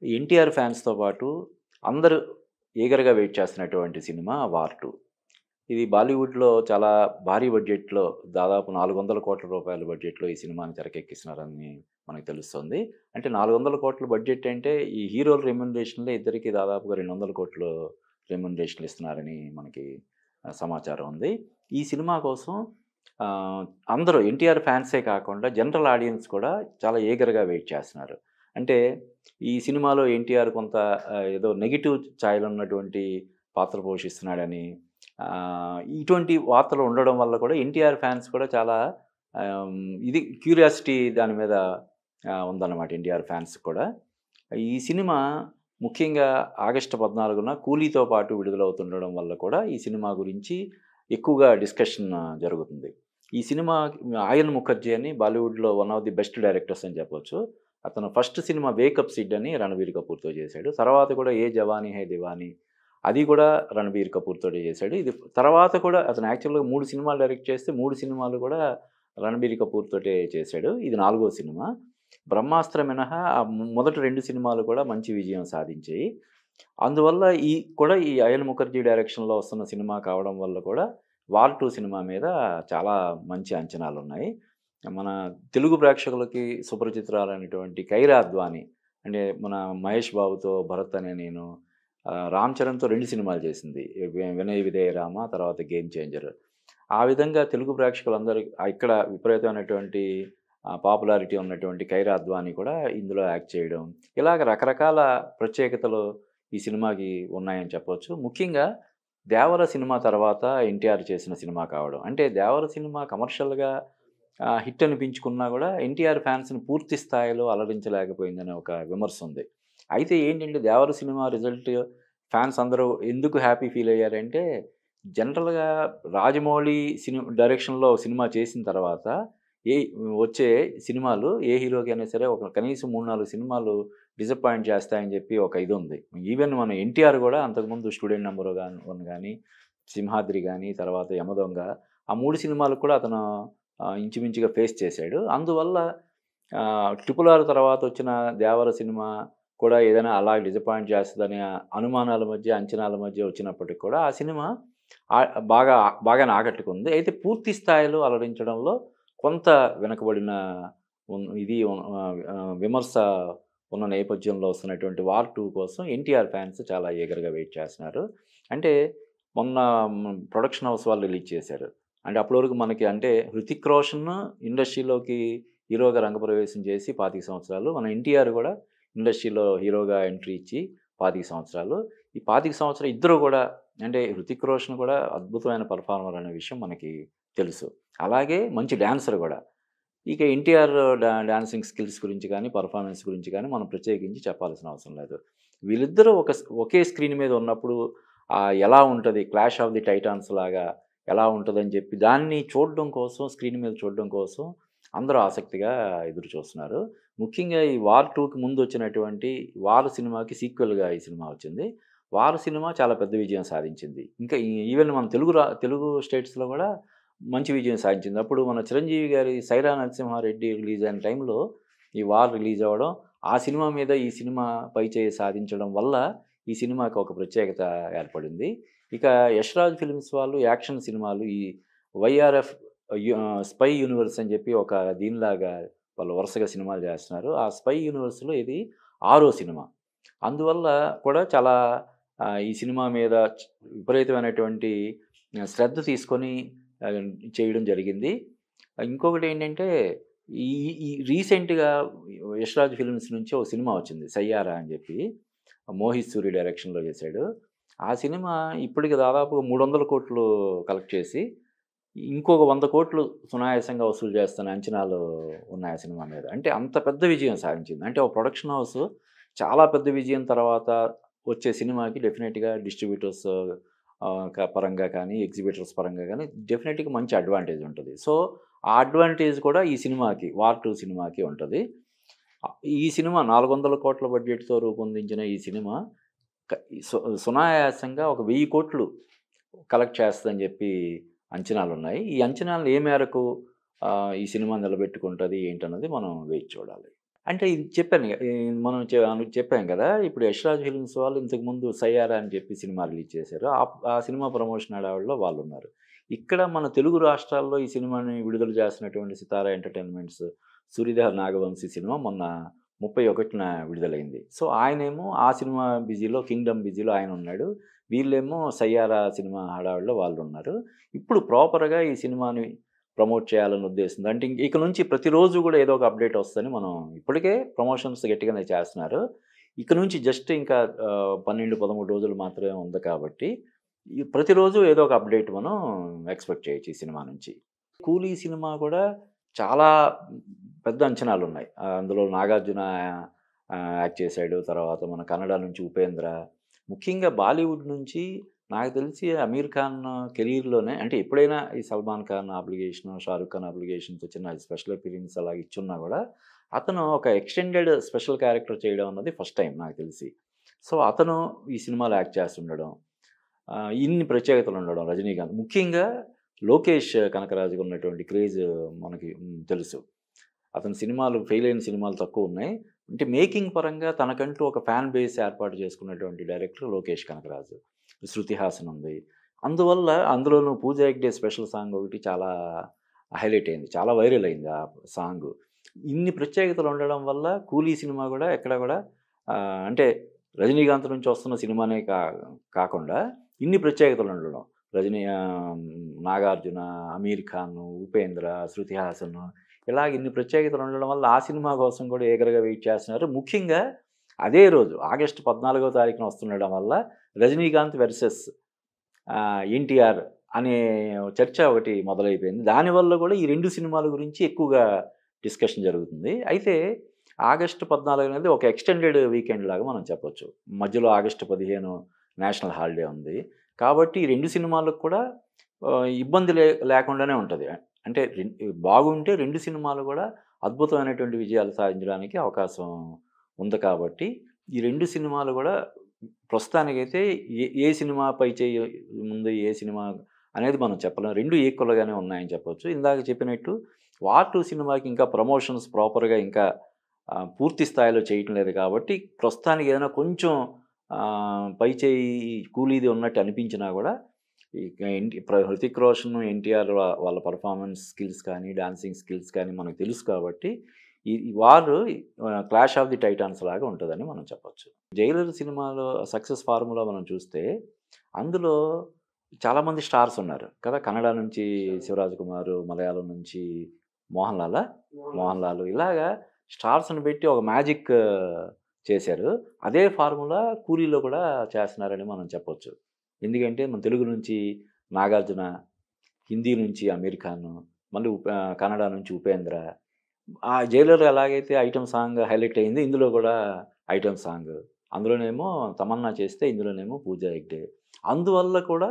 ఎన్టీఆర్ ఫ్యాన్స్‌తో పాటు అందరూ ఈగర్‌గా వెయిట్ చేస్తున్నటువంటి సినిమా 'వార్ 2'. ఇది బాలీవుడ్‌లో చాలా భారీ బడ్జెట్‌లో దాదాపు 400,00,00,000 బడ్జెట్‌లో ఈ సినిమాని తెరకెక్కిస్తున్నారని మనకు తెలుస్తుంది. అంటే 400,00,00,000 బడ్జెట్ అంటే ఈ హీరోల రెమ్యునరేషన్‌లే ఇద్దరికీ దాదాపుగా 200,00,00,000 రెమ్యునరేషన్‌లు ఇస్తున్నారని మనకి సమాచారం ఉంది. ఈ సినిమా కోసం ఆహ్, అందరూ ఎన్టీఆర్ ఫ్యాన్సే కాకుండా జనరల్ ఆడియన్స్ కూడా చాలా ఈగర్‌గా వెయిట్ చేస్తున్నారు. అంటే ఈ సినిమాలో ఎన్టీఆర్ కొంత ఏదో నెగెటివ్ ఛాయలున్నటువంటి పాత్ర పోషిస్తున్నాడని ఇటువంటి వార్తలు ఉండడం వల్ల కూడా ఎన్టీఆర్ ఫ్యాన్స్ కూడా చాలా ఆహ్, ఇది క్యూరియాసిటీ దాని మీద ఉందన్నమాట ఎన్టీఆర్ ఫ్యాన్స్‌కి కూడా. ఈ సినిమా ముఖ్యంగా ఆగస్టు 14న 'కూలీతో' పాటు విడుదలవుతుండడం వల్ల కూడా ఈ సినిమా గురించి ఎక్కువగా డిస్కషన్ జరుగుతుంది. ఈ సినిమా ఆయన్ ముఖర్జీ అని బాలీవుడ్‌లో one of the best directors అని చెప్పొచ్చు. అతను ఫస్ట్ సినిమా 'వేకప్ సిడ్' అని రణబీర్ కపూర్‌తో చేశాడు. తర్వాత కూడా 'ఏ జవానీ హే దివానీ' అది కూడా రణబీర్ కపూర్‌తోటే చేశాడు. ఇది తర్వాత కూడా అతను యాక్చువల్‌గా 3 సినిమాలు డైరెక్ట్ చేస్తే 3 సినిమాలు కూడా రణబీర్ కపూర్ తోటే చేశాడు. ఇది నాలుగో సినిమా. 'బ్రహ్మాస్త్ర' మినహా మొదటి 2 సినిమాలు కూడా మంచి విజయం సాధించాయి. అందువల్ల ఈ అయన్ ముఖర్జీ డైరెక్షన్‌లో వస్తున్న సినిమా కావడం వల్ల కూడా 'వార్ 2' సినిమా మీద చాలా మంచి అంచనాలున్నాయి. మన తెలుగు ప్రేక్షకులకి సుపరిచితురాలైనటువంటి 'కైరా అద్వాని' అంటే మన మహేష్ బాబుతో 'భరత్ అనే నేను' 'రామ్ చరణ్‌తో' 2 సినిమాలు చేసింది. 'వినయ విధేయ రామ' తర్వాత 'గేమ్ చేంజర్.' ఆ విధంగా తెలుగు ప్రేక్షకులందరూ ఇక్కడ విపరీతమైనటువంటి పాపులారిటీ ఉన్నటువంటి 'కైరా అద్వాని' కూడా ఇందులో యాక్ట్ చేయడం. ఇలాగ రకరకాల ప్రత్యేకతలు ఈ సినిమాకి ఉన్నాయని చెప్పొచ్చు. ముఖ్యంగా 'దేవర' సినిమా తర్వాత ఎన్టీఆర్ చేసిన సినిమా కావడం. అంటే 'దేవర' సినిమా కమర్షియల్‌గా హిట్ అనిపించుకున్నా గూడా ఎన్టీఆర్ ఫ్యాన్స్‌ని పూర్తి స్థాయిలో అలరించలేకపోయిందనే ఒక విమర్శ ఉంది. అయితే ఏంటంటే 'దేవర' సినిమా రిజల్ట్ ఫ్యాన్స్ అందరూ ఎందుకు హ్యాపీ ఫీల్ అయ్యారంటే జనరల్‌గా రాజమౌళి డైరెక్షన్‌లో సినిమా చేసిన తర్వాత ఏ వచ్చే సినిమాలు ఏ హీరోకైనా సరే ఒక కనీసం 3, 4 సినిమాలు డిసప్పాయింట్ చేస్తాయని చెప్పి ఒక ఇదుంది. ఈవెన్ మన ఎన్టీఆర్ గూడా అంతకుముందు 'స్టూడెంట్ నంబర్ వన్' గాని, 'సింహాద్రి' గాని, తర్వాత 'యమదొంగ' ఆ 3 సినిమాలకు కూడా అతను ఇంచుమించుగా ఫేస్ చేశాడు. అందువల్ల 'ట్రిపుల్ ఆర్' తర్వాత వచ్చిన 'దేవర' సినిమా కూడా ఏదైనా అలా డిసప్పాయింట్ చేస్తదనే అనుమానాల మధ్య, అంచనాల మధ్య వచ్చినప్పటికి కూడా ఆ సినిమా బాగానే ఆకట్టుకుంది. అయితే పూర్తి స్థాయిలో అలరించడంలో కొంత వెనకబడిన విమర్శ ఉన్న నేపథ్యంలో వస్తున్నటువంటి 'వార్ 2' కోసం ఎన్టీఆర్ ఫ్యాన్స్ చాలా ఈగర్‌గా వెయిట్ చేస్తున్నారు. అంటే మొన్న ప్రొడక్షన్ హౌస్ వాళ్ళు రిలీజ్ చేశారు. అంటే అప్పటి వరకు మనకి అంటే 'హృతిక్ రోషన్' ఇండస్ట్రీలోకి హీరోగా రంగప్రవేశం చేసి 25 సంవత్సరాలు. మన ఎన్టీఆర్ గూడా ఇండస్ట్రీలో హీరోగా ఎంట్రీ ఇచ్చి 25 సంవత్సరాలు. ఈ 25 సంవత్సరాలు ఇద్దరు గూడా అంటే 'హృతిక్ రోషన్' కూడా అద్భుతమైన పెర్ఫార్మర్ అనే విషయం మనకి తెలుసు. అలాగే మంచి డాన్సర్ గూడా. ఇక ఎన్టీఆర్ డాన్సింగ్ స్కిల్స్ గురించి గానీ, పెర్ఫార్మన్స్ గురించి గానీ మనం ప్రత్యేకించి చెప్పాల్సిన అవసరం లేదు. వీళ్ళిద్దరూ ఒకే స్క్రీన్ మీద ఉన్నప్పుడు ఎలా ఉంటది 'క్లాష్ ఆఫ్ ది టైటాన్స్' లాగా ఎలా ఉంటదని చెప్పి దాన్ని చూడడం కోసం స్క్రీన్ మీద చూడడం కోసం అందరూ ఆసక్తిగా ఎదురు చూస్తున్నారు. ముఖ్యంగా ఈ 'వార్ 2'కి ముందొచ్చినటువంటి 'వార్' సినిమాకి సీక్వెల్‌గా ఈ సినిమా వచ్చింది. 'వార్' సినిమా చాలా పెద్ద విజయం సాధించింది. ఇంకా ఈవెన్ మన తెలుగు స్టేట్స్‌లో గూడా మంచి విజయం సాధించింది. అప్పుడు మన 'చిరంజీవి' గారి 'సైరా నరసింహారెడ్డి' రిలీజ్ అయిన టైంలో ఈ 'వార్' రిలీజ్ అవ్వడం, ఆ సినిమా మీద ఈ సినిమా పైచేయి సాధించడం వల్ల ఈ సినిమాకి ఒక ప్రత్యేకత ఏర్పడింది. ఇక 'యష్ రాజ్ ఫిల్మ్స్' వాళ్ళు యాక్షన్ సినిమాలు ఈ వైఆర్ఎఫ్ 'స్పై యూనివర్స్' అని చెప్పి ఒక దీనిలాగా వాళ్ళు వరుసగా సినిమాలు చేస్తున్నారు. ఆ 'స్పై యూనివర్స్‌లో' ఇది ఆరో సినిమా. అందువల్ల కూడా చాలా ఈ సినిమా మీద విపరీతమైనటువంటి శ్రద్ధ తీసుకొని ఆహ్, చేయడం జరిగింది. ఇంకొకటేంటంటే ఈ ఈ రీసెంట్‌గా 'యష్ రాజ్ ఫిల్మ్స్' నుంచి ఒక సినిమా వచ్చింది 'సయ్యారా' అని చెప్పి. మోహిత్ సూరి డైరెక్షన్‌లో చేశాడు. ఆ సినిమా ఇప్పటికి దాదాపు 300,00,00,000 కలెక్ట్ చేసి, ఇంకొక 100,00,00,000 సునాయాసంగా వసూలు చేస్తున్న అంచనాలు ఉన్నాయి ఆ సినిమా మీద. అంటే అంత పెద్ద విజయం సాధించింది. అంటే ఒక ప్రొడక్షన్ హౌస్ చాలా పెద్ద విజయం తర్వాత వచ్చే సినిమాకి డెఫినిట్‌గా డిస్ట్రిబ్యూటర్స్ పరంగా కానీ, ఎగ్జిబిటర్స్ పరంగా గానీ డెఫినిట్‌గా మంచి అడ్వాంటేజ్ ఉంటది. సో, ఆ అడ్వాంటేజ్ కూడా ఈ సినిమాకి 'వార్ 2' సినిమాకి ఉంటది. ఈ సినిమా 400,00,00,000 బడ్జెట్‌తో రూపొందించిన ఈ సినిమా క సునాయాసంగా ఒక 1000,00,00,000 కలెక్ట్ చేస్తదని జెప్పి అంచనాలున్నాయి. ఈ అంచనాలను ఏ మేరకు ఈ సినిమా నిలబెట్టుకుంటది ఏంటన్నది మనం వేచి చూడాలి. అంటే ఇది చెప్పాను మనం చెప్పాం కదా! ఇప్పుడు 'యష్‌రాజ్ ఫిల్మ్స్' వాళ్ళు ఇంతకుముందు 'సయ్యారా' అని చెప్పి సినిమా రిలీజ్ చేశారు. ఆ సినిమా ప్రమోషన్ హడావిడిలో వాళ్ళున్నారు. ఇక్కడ మన తెలుగు రాష్ట్రాల్లో ఈ సినిమాని విడుదల చేస్తున్నటువంటి 'సితారా ఎంటర్‌టైన్‌మెంట్స్' 'సూర్యదేవ నాగవంశి' సినిమా మొన్న 31న విడుదలైంది. సో, ఆయనేమో ఆ సినిమా బిజీలో 'కింగ్డమ్' బిజీలో ఆయనున్నాడు. వీళ్ళేమో 'సయ్యారా' సినిమా హడావిడిలో వాళ్ళున్నారు. ఇప్పుడు ప్రాపర్‌గా ఈ సినిమాని ప్రమోట్ చేయాలన్న ఉద్దేశంతో. అంటే ఇక నుంచి ప్రతిరోజు గూడా ఏదో ఒక అప్‌డేట్ వస్తదని మనం ఇప్పటికే ప్రమోషన్స్ గట్టిగానే చేస్తున్నారు. ఇక నుంచి జస్ట్ ఇంకా 12, 13 రోజులు మాత్రమే ఉంది కాబట్టి, ప్రతిరోజు ఏదో ఒక అప్‌డేట్ మనం ఎక్స్‌పెక్ట్ చేయొచ్చు ఈ సినిమా నుంచి. 'కూలీ' సినిమా కూడా చాలా పెద్ద అంచనాలున్నాయి. అందులో నాగార్జున యాక్ట్ చేశాడు. తర్వాత మన కన్నడ నుంచి 'ఉపేంద్ర'. ముఖ్యంగా బాలీవుడ్ నుంచి నాకు తెలిసి 'అమీర్ ఖాన్' కెరీర్‌లోనే అంటే ఎప్పుడైనా ఈ 'సల్మాన్ ఖాన్' అబ్లిగేషను, 'షారుఖ్ ఖాన్' అబ్లిగేషన్‌తో చిన్న స్పెషల్ అపియరెన్స్ అలాగ ఇచ్చున్నా గూడా, అతను ఒక ఎక్స్‌టెండెడ్ స్పెషల్ క్యారెక్టర్ చేయడం అన్నది ఫస్ట్ టైమ్ నాకు తెలిసి. సో, అతను ఈ సినిమాలో యాక్ట్ చేస్తుండడం, ఇన్ని ప్రత్యేకతలుండడం 'రజనీకాంత్'. ముఖ్యంగా 'లోకేష్ కనకరాజు'కి ఉన్నటువంటి క్రేజ్ మనకి తెలుసు. అతని సినిమాలు ఫెయిల్ అయిన సినిమాలు తక్కువున్నాయి. అంటే మేకింగ్ పరంగా తనకంటూ ఒక ఫ్యాన్ బేస్ ఏర్పాటు చేసుకున్నటువంటి డైరెక్టర్ 'లోకేష్ కనకరాజు'. 'శృతి హాసన్' ఉంది. అందువల్ల అందులోనూ 'పూజా హెగ్డే' స్పెషల్ సాంగ్ ఒకటి చాలా హైలైట్ అయింది. చాలా వైరల్ అయింది ఆ సాంగు. ఇన్ని ప్రత్యేకతలు ఉండడం వల్ల 'కూలీ' సినిమా గూడా ఎక్కడ గూడా అంటే రజనీకాంత్ నుంచి వస్తున్న సినిమానే కాకుండా ఇన్ని ప్రత్యేకతలు ఉండడం. 'నాగార్జున', 'అమీర్ ఖాన్', 'ఉపేంద్ర', 'శృతి హాసన్' ఇలాగ ఇన్ని ప్రత్యేకతలు ఉండడం వల్ల ఆ సినిమా కోసం కూడా ఈగర్‌గా వెయిట్ చేస్తున్నారు. ముఖ్యంగా అదే రోజు ఆగస్టు 14వ తారీఖున వస్తుండడం వల్ల 'రజనీకాంత్ వర్సెస్' 'ఎన్టీఆర్' అనే చర్చ ఒకటి మొదలైపోయింది. దానివల్ల కూడా ఈ 2 సినిమాల గురించి ఎక్కువగా డిస్కషన్ జరుగుతుంది. అయితే ఆగస్టు 14 అనేది ఒక ఎక్స్‌టెండెడ్ వీకెండ్ లాగా మనం చెప్పొచ్చు. మధ్యలో ఆగస్టు 15 నేషనల్ హాలిడే ఉంది. కాబట్టి ఈ 2 సినిమాలకు కూడా ఇబ్బంది లేకుండానే ఉంటది. అంటే బాగుంటే 2 సినిమాలు గూడా అద్భుతమైనటువంటి విజయాలు సాధించడానికి అవకాశం ఉంది కాబట్టి, ఈ 2 సినిమాలు గూడా ప్రస్తుతానికైతే ఏ సినిమా పై చేయి ముందు ఏ సినిమా అనేది మనం చెప్పలేం. 2 ఈక్వల్‌గానే ఉన్నాయని చెప్పొచ్చు. ఇందాక చెప్పినట్టు 'వార్ 2' సినిమాకి ఇంకా ప్రమోషన్స్ ప్రాపర్‌గా ఇంకా పూర్తి స్థాయిలో చేయటం లేదు కాబట్టి, ప్రస్తుతానికి ఏదైనా కొంచెం పై చేయి 'కూలీది' ఉన్నట్టు అనిపించినా గూడా ఇక హృతిక్ రోషన్, ఎన్టీఆర్ వాళ్ళ పెర్ఫార్మన్స్ స్కిల్స్ కానీ, డాన్సింగ్ స్కిల్స్ కానీ మనకు తెలుసు కాబట్టి, ఈ war 'clash of the Titans' లాగా ఉంటదని మనం చెప్పొచ్చు. 'జైలర్' సినిమాలో సక్సెస్ ఫార్ములా మనం చూస్తే, అందులో చాలామంది స్టార్స్ ఉన్నారు కదా! కన్నడ నుంచి 'శివరాజకుమార్', మలయాళం నుంచి 'మోహన్ లాలా'? 'మోహన్ లాల్' ఇలాగా స్టార్స్‌ని పెట్టి ఒక మ్యాజిక్ చేశారు. అదే ఫార్ములా 'కూలీలో' కూడా చేస్తున్నారని మనం చెప్పొచ్చు. ఎందుకంటే మన తెలుగు నుంచి 'నాగార్జున', హిందీ నుంచి 'అమీర్ ఖాన్', మళ్ళీ కన్నడ నుంచి 'ఉపేంద్ర'. ఆ 'జైలర్' ఎలాగైతే ఐటెమ్ సాంగ్ హైలైట్ అయిందో ఇందులో కూడా ఐటెమ్ సాంగ్. అందులోనేమో తమన్నా చేస్తే ఇందులోనేమో 'పూజా హెగ్డే'. అందువల్ల కూడా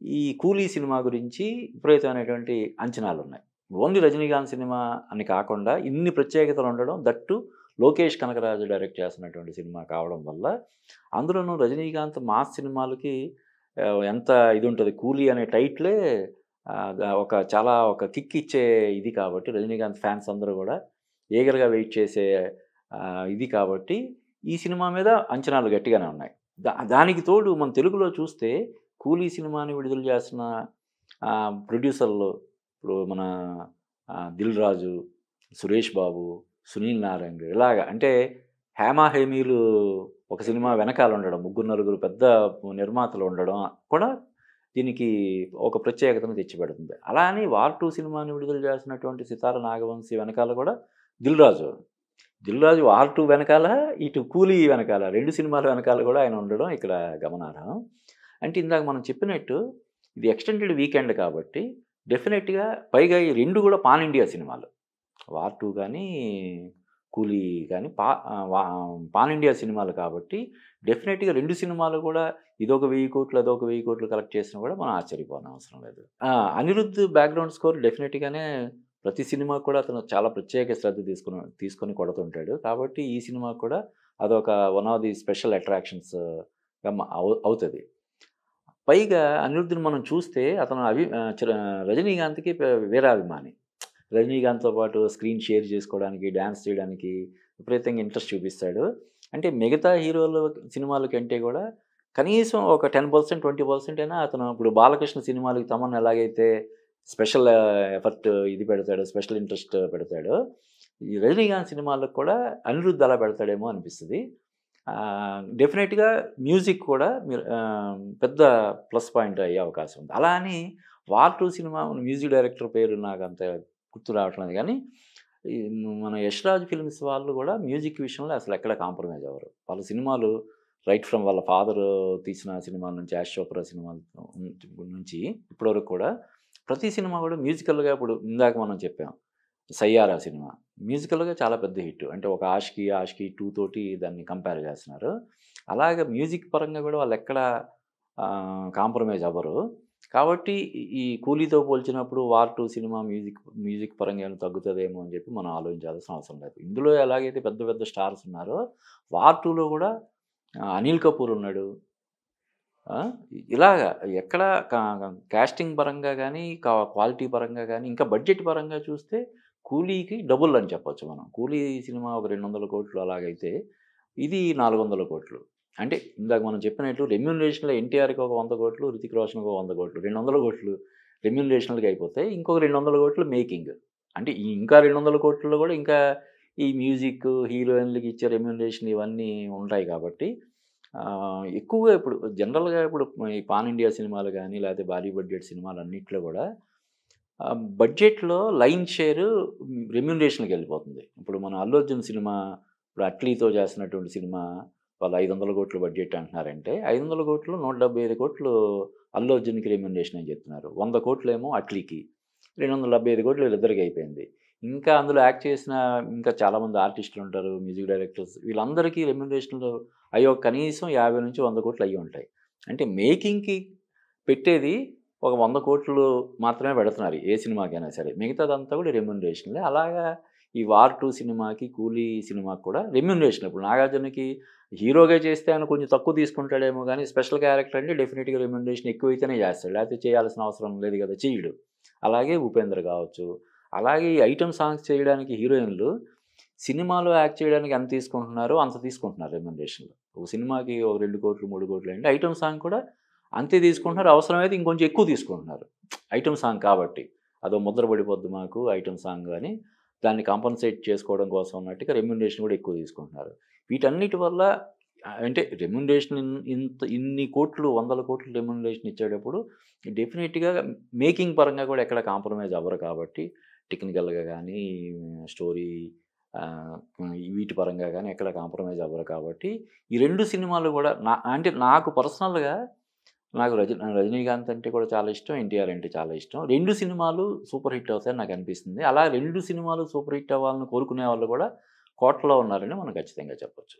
ఈ 'కూలీ' సినిమా గురించి విపరీతమైనటువంటి అంచనాలున్నాయి. ఓన్లీ రజనీకాంత్ సినిమా అని కాకుండా ఇన్ని ప్రత్యేకతలు ఉండడం దట్టు లోకేష్ కనకరాజు డైరెక్ట్ చేస్తున్నటువంటి సినిమా కావడం వల్ల అందులోనూ రజనీకాంత్ మాస్ సినిమాలకి ఎంత ఇది ఉంటది 'కూలీ' అనే టైటిలే ఒక కిక్ ఇచ్చే ఇది కాబట్టి రజనీకాంత్ ఫ్యాన్స్ అందరూ గూడా ఈగర్‌గా వెయిట్ చేసే ఇది కాబట్టి ఈ సినిమా మీద అంచనాలు గట్టిగానే ఉన్నాయి. దానికి తోడు మన తెలుగులో చూస్తే 'కూలీ' సినిమాని విడుదల చేస్తున్న ప్రొడ్యూసర్లు ఇప్పుడు మన 'దిల్ రాజు', 'సురేష్ బాబు', 'సునీల్ నారంగ్' ఇలాగ అంటే హేమ, హేమీలు ఒక సినిమా వెనకాల ఉండడం, ముగ్గురు, నలుగురు పెద్ద నిర్మాతలు ఉండడం కూడా దీనికి ఒక ప్రత్యేకతను తెచ్చిపెడుతుంది. అలా అని 'వార్ 2' సినిమాని విడుదల చేస్తున్నటువంటి 'సితార నాగవంశి' వెనకాల కూడా 'దిల్ రాజు'. 'దిల్ రాజు' 'వార్ 2' వెనకాల, ఇటు 'కూలీ' వెనకాల 2 సినిమాల వెనకాల కూడా ఆయన ఉండడం ఇక్కడ గమనార్హం. అంటే ఇందాక మనం చెప్పినట్టు ఇది ఎక్స్‌టెండెడ్ వీకెండ్ కాబట్టి డెఫినిట్‌గా పైగా ఈ 2 కూడా పాన్ ఇండియా సినిమాలు. 'వార్ 2' గానీ, 'కూలీ' గానీ పాన్ ఇండియా సినిమాలు కాబట్టి డెఫినిట్‌గా 2 సినిమాలు కూడా ఇదొక 10,00,00,000 అదొక 10,00,00,000 కలెక్ట్ చేసినా కూడా మనం ఆశ్చర్యపోనవసరం లేదు. అనిరుద్ బ్యాక్‌గ్రౌండ్ స్కోర్ డెఫినిట్‌గానే ప్రతి సినిమాకి కూడా అతను చాలా ప్రత్యేక శ్రద్ధ తీసుకొని కొడుతుంటాడు. కాబట్టి ఈ సినిమాకి కూడా అదొక వన్ ఆఫ్ ది స్పెషల్ అట్రాక్షన్స్‌గా అవుతది. పైగా అనిరుద్‌ని మనం చూస్తే అతను రజనీకాంత్‌కి వీరాభిమాని. రజనీకాంత్‌తో పాటు స్క్రీన్ షేర్ చేసుకోవడానికి, డాన్స్ చేయడానికి విపరీతంగా ఇంట్రెస్ట్ చూపిస్తాడు. అంటే మిగతా హీరోల సినిమాల కంటే కూడా కనీసం ఒక 10%, 20% అయినా అతను ఇప్పుడు బాలకృష్ణ సినిమాలకి తమన్ ఎలాగైతే స్పెషల్ ఎఫర్ట్ ఇది పెడతాడో, స్పెషల్ ఇంట్రెస్ట్ పెడతాడో, ఈ రజనీకాంత్ సినిమాలకు కూడా అనిరుద్ అలా పెడతాడేమో అనిపిస్తది. డెఫినెట్‌గా మ్యూజిక్ కూడా పెద్ద ప్లస్ పాయింట్ అయ్యే అవకాశం ఉంది. అలా అని 'వార్ 2' సినిమా మ్యూజిక్ డైరెక్టర్ పేరు నాకంత గుర్తు రావట్లేదు గానీ, ఈ మన 'యష్ రాజ్ ఫిల్మ్స్' వాళ్ళు గూడా మ్యూజిక్ విషయంలో అసలెక్కడ కాంప్రమైజ్ అవ్వరు. వాళ్ళ సినిమాలు రైట్ ఫ్రమ్ వాళ్ళ ఫాదరు తీసిన సినిమాల నుంచి 'యాష్ చోప్రా' సినిమాల నుంచి ఇప్పటివరకు కూడా ప్రతి సినిమా గూడా మ్యూజికల్‌గా ఇప్పుడు ఇందాక మనం చెప్పాం 'సయ్యారా' సినిమా మ్యూజికల్‌గా చాలా పెద్ద హిట్. అంటే ఒక 'ఆషికీ 2' తోటి దాన్ని కంపేర్ చేస్తున్నారు. అలాగే మ్యూజిక్ పరంగా గూడా వాళ్ళెక్కడ కాంప్రమైజ్ అవ్వరు. కాబట్టి ఈ 'కూలీతో' పోల్చినప్పుడు 'వార్ 2' సినిమా మ్యూజిక్ పరంగా ఏమైనా తగ్గుతదేమో అని చెప్పి మనం ఆలోచించాల్సిన అవసరం లేదు. ఇందులో ఎలాగైతే పెద్ద పెద్ద స్టార్స్ ఉన్నారో 'వార్ 2'లో కూడా అనిల్ కపూర్ ఉన్నాడు. ఆ! ఇలాగా ఎక్కడ కా కాస్టింగ్ పరంగా గానీ, క్వాలిటీ పరంగా గానీ, ఇంకా బడ్జెట్ పరంగా చూస్తే 'కూలీకి' డబుల్ అని చెప్పొచ్చు మనం. 'కూలీ' సినిమా ఒక 200,00,00,000 అలాగైతే, ఇది 400,00,00,000. అంటే ఇందాక మనం చెప్పినట్టు రెమ్యూనరేషన్‌లో 'ఎన్టీఆర్‌కి' ఒక 100,00,00,000, 'హృతిక్ రోషన్‌కి' ఒక 100,00,00,000, 200,00,00,000 రెమ్యూనరేషన్‌లకి అయిపోతాయి. ఇంకొక 200,00,00,000 మేకింగ్. అంటే ఇంకా 200,00,00,000లో కూడా ఇంకా ఈ మ్యూజిక్, హీరోయిన్‌లకి ఇచ్చే రెమ్యూనరేషన్ ఇవన్నీ ఉంటాయి కాబట్టి ఎక్కువగా ఇప్పుడు జనరల్‌గా ఇప్పుడు ఈ పాన్ ఇండియా సినిమాలు గానీ, లేకపోతే భారీ బడ్జెట్ సినిమాలన్నిట్లో గూడా బడ్జెట్‌లో లైన్ షేరు రెమ్యూనరేషన్‌కెళ్ళిపోతుంది. ఇప్పుడు మన 'అల్లు అర్జున్' సినిమా ఇప్పుడు 'అట్లీతో' చేస్తున్నటువంటి సినిమా వాళ్ళు 500,00,00,000 బడ్జెట్ అంటున్నారంటే, 500,00,00,000లో 175,00,00,000 అల్లు అర్జున్‌కి రెమ్యూనరేషన్ అని చెప్తున్నారు. 100,00,00,000 ఏమో అట్లీకి. 275,00,00,000 వీళ్ళిద్దరికీ అయిపోయింది. ఇంకా అందులో యాక్ట్ చేసిన ఇంకా చాలామంది ఆర్టిస్టులుంటారు, మ్యూజిక్ డైరెక్టర్స్ వీళ్ళందరికీ రెమ్యూనరేషన్‌లు అయ్యో కనీసం 50-100,00,00,000 అయ్యుంటాయి. అంటే మేకింగ్‌కి పెట్టేది ఒక 100,00,00,000 మాత్రమే పెడుతున్నారు ఏ సినిమాకైనా సరే. మిగతాదంతా కూడా రెమ్యూనరేషన్‌లే. అలాగా ఈ 'వార్ 2' సినిమాకి, 'కూలీ' సినిమాకి కూడా రెమ్యూనరేషన్. ఇప్పుడు 'నాగార్జునకి' హీరోగా చేస్తే ఆయన కొంచెం తక్కువ తీసుకుంటాడేమో గానీ, స్పెషల్ క్యారెక్టర్ అంటే డెఫినిట్‌గా రెమ్యూనరేషన్ ఎక్కువైతేనే చేస్తాడు. లేకపోతే చేయాల్సిన అవసరం లేదు కదా! చెయ్యడు. అలాగే 'ఉపేంద్ర' కావచ్చు. అలాగే ఈ ఐటెమ్ సాంగ్స్ చేయడానికి హీరోయిన్‌లు సినిమాలో యాక్ట్ చేయడానికి ఎంత తీసుకుంటున్నారో అంత తీసుకుంటున్నారు రెమ్యూనరేషన్‌లు. ఒక సినిమాకి ఒక 2,00,00,000, 3,00,00,000 అంటే ఐటెమ్ సాంగ్ కూడా అంతే తీసుకుంటున్నారు. అవసరమైతే ఇంకొంచెం ఎక్కువ తీసుకుంటున్నారు. ఐటెమ్ సాంగ్ కాబట్టి. అదో ముద్ర పడిపోద్ది మాకు ఐటెమ్ సాంగ్ అని దాన్ని కాంపెన్సేట్ చేసుకోవడం కోసం అన్నట్టుగా రెమ్యూనరేషన్ కూడా ఎక్కువ తీసుకుంటున్నారు. వీటన్నిటి వల్ల అంటే రెమ్యూనరేషన్ ఇన్ని కోట్లు, వందల కోట్లు రెమ్యూనరేషన్ ఇచ్చేటప్పుడు డెఫినిట్‌గా మేకింగ్ పరంగా కూడా ఎక్కడ కాంప్రమైజ్ అవ్వరు కాబట్టి టెక్నికల్‌గా గానీ, స్టోరీ ఆహ్, వీటి పరంగా గానీ ఎక్కడ కాంప్రమైజ్ అవ్వరు కాబట్టి, ఈ 2 సినిమాలు గూడా అంటే నాకు పర్సనల్‌గా నాకు 'రజనీకాంత్' అంటే కూడా చాలా ఇష్టం. 'ఎన్టీఆర్' అంటే చాలా ఇష్టం. 2 సినిమాలు సూపర్ హిట్ అవుతాయని నాకనిపిస్తుంది. అలా 2 సినిమాలు సూపర్ హిట్ అవ్వాలని కోరుకునే వాళ్ళు కూడా కోట్లలో ఉన్నారని మనం ఖచ్చితంగా చెప్పొచ్చు.